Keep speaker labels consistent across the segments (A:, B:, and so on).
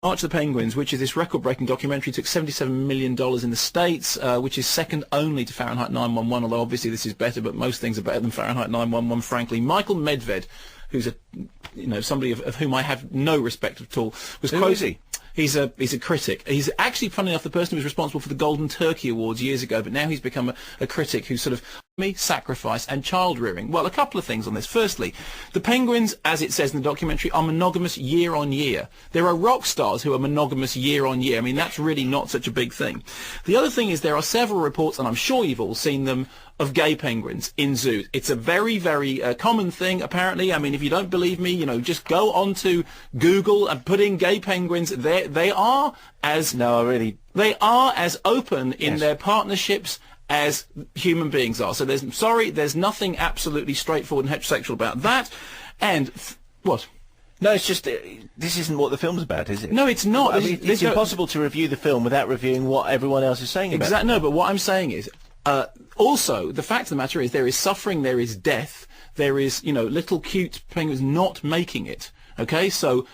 A: March of the Penguins, which is this record-breaking documentary, took $77 million in the States, which is second only to Fahrenheit 9/11, although obviously this is better, but most things are better than Fahrenheit 9/11, frankly. Michael Medved, who's somebody of whom I have no respect at all, was quoted. He's a critic. He's actually, funnily enough, the person who was responsible for the Golden Turkey Awards years ago, but now he's become a critic who's sort of sacrifice and child rearing. Well, a couple of things on this. Firstly, the Penguins, as it says in the documentary, are monogamous year on year. There are rock stars who are monogamous year on year. I mean, that's really not such a big thing. The other thing is there are several reports, and I'm sure you've all seen them, of gay penguins in zoos. It's a very, very common thing, apparently. I mean, if you don't believe me, just go onto Google and put in gay penguins. They are as open in their partnerships as human beings are. So there's nothing absolutely straightforward and heterosexual about that. And what?
B: No, it's just this isn't what the film's about, is it?
A: No, it's not.
B: I mean, it's impossible to review the film without reviewing what everyone else is saying about it.
A: No, but what I'm saying is, also, the fact of the matter is there is suffering, there is death, there is, little cute penguins not making it. Okay, so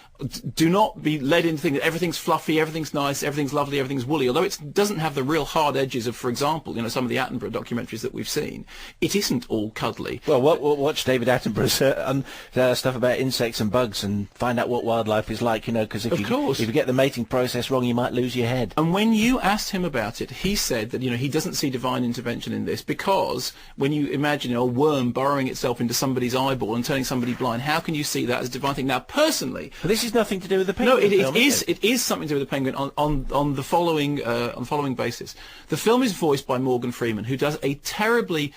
A: do not be led into thinking that everything's fluffy, everything's nice, everything's lovely, everything's woolly. Although it doesn't have the real hard edges of, for example, some of the Attenborough documentaries that we've seen. It isn't all cuddly.
B: Well, watch David Attenborough's stuff about insects and bugs and find out what wildlife is like. Because if you get the mating process wrong, you might lose your head.
A: And when you asked him about it, he said that he doesn't see divine intervention in this because when you imagine a worm burrowing itself into somebody's eyeball and turning somebody blind, how can you see that as a divine thing? Now, personally,
B: but this is nothing to do with the penguin.
A: No, it is something to do with the penguin on the following basis. The film is voiced by Morgan Freeman, who does a terribly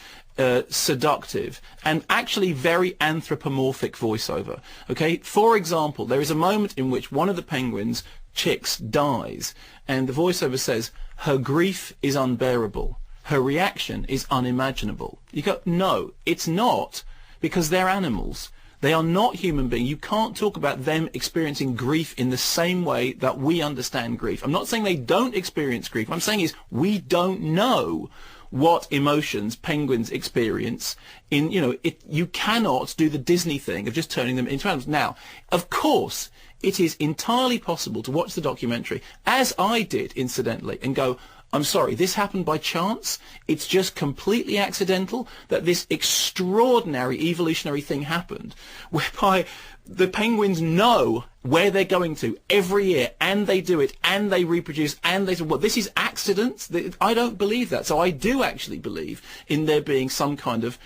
A: seductive and actually very anthropomorphic voiceover. Okay, for example, there is a moment in which one of the penguins' chicks dies, and the voiceover says, "Her grief is unbearable. Her reaction is unimaginable." You go, no, it's not, because they're animals. They are not human beings. You can't talk about them experiencing grief in the same way that we understand grief. I'm not saying they don't experience grief. What I'm saying is we don't know what emotions penguins experience you cannot do the Disney thing of just turning them into animals. Now, of course, it is entirely possible to watch the documentary, as I did, incidentally, and go, I'm sorry, this happened by chance. It's just completely accidental that this extraordinary evolutionary thing happened, whereby the penguins know where they're going to every year, and they do it, and they reproduce, and they say, well, this is accident. I don't believe that. So I do actually believe in there being some kind of,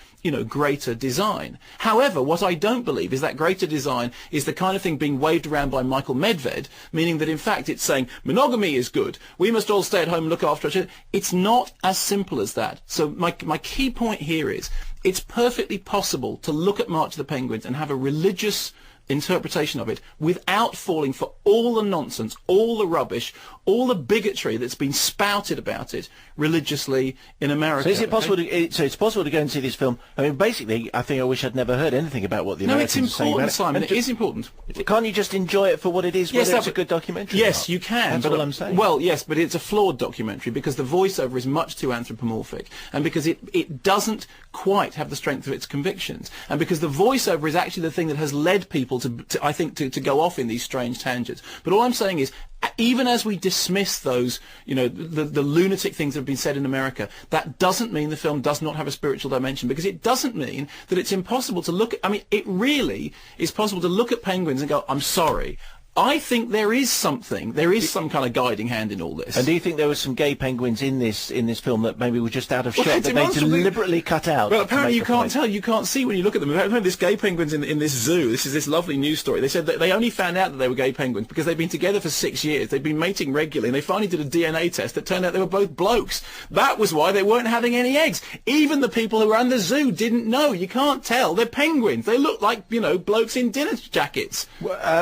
A: greater design. However, what I don't believe is that greater design is the kind of thing being waved around by Michael Medved, meaning that in fact it's saying monogamy is good. We must all stay at home and look after each other. It's not as simple as that. So my key point here is it's perfectly possible to look at March of the Penguins and have a religious interpretation of it without falling for all the nonsense, all the rubbish, all the bigotry that's been spouted about it religiously in America.
B: So is it possible it's possible to go and see this film? I mean, basically, I think I wish I'd never heard anything about what the Americans are saying about it.
A: No, it's important, Simon. It is important.
B: Can't you just enjoy it for what it is, whether it's a good documentary?
A: Yes, you can.
B: That's all I'm saying.
A: Well, yes, but it's a flawed documentary because the voiceover is much too anthropomorphic, and because it doesn't quite have the strength of its convictions, and because the voiceover is actually the thing that has led people to go off in these strange tangents. But all I'm saying is, even as we dismiss those, the lunatic things that have been said in America, that doesn't mean the film does not have a spiritual dimension, because it doesn't mean that it's impossible to look at, it really is possible to look at penguins and go, I'm sorry, I think there is some kind of guiding hand in all this.
B: And do you think there were some gay penguins in this film that maybe were just out of shot, that they deliberately cut out?
A: Well, apparently you can't tell. You can't see when you look at them. Apparently this gay penguins in this zoo. This is this lovely news story. They said that they only found out that they were gay penguins because they've been together for 6 years. They've been mating regularly, and they finally did a DNA test that turned out they were both blokes. That was why they weren't having any eggs. Even the people who ran the zoo didn't know. You can't tell. They're penguins. They look like blokes in dinner jackets.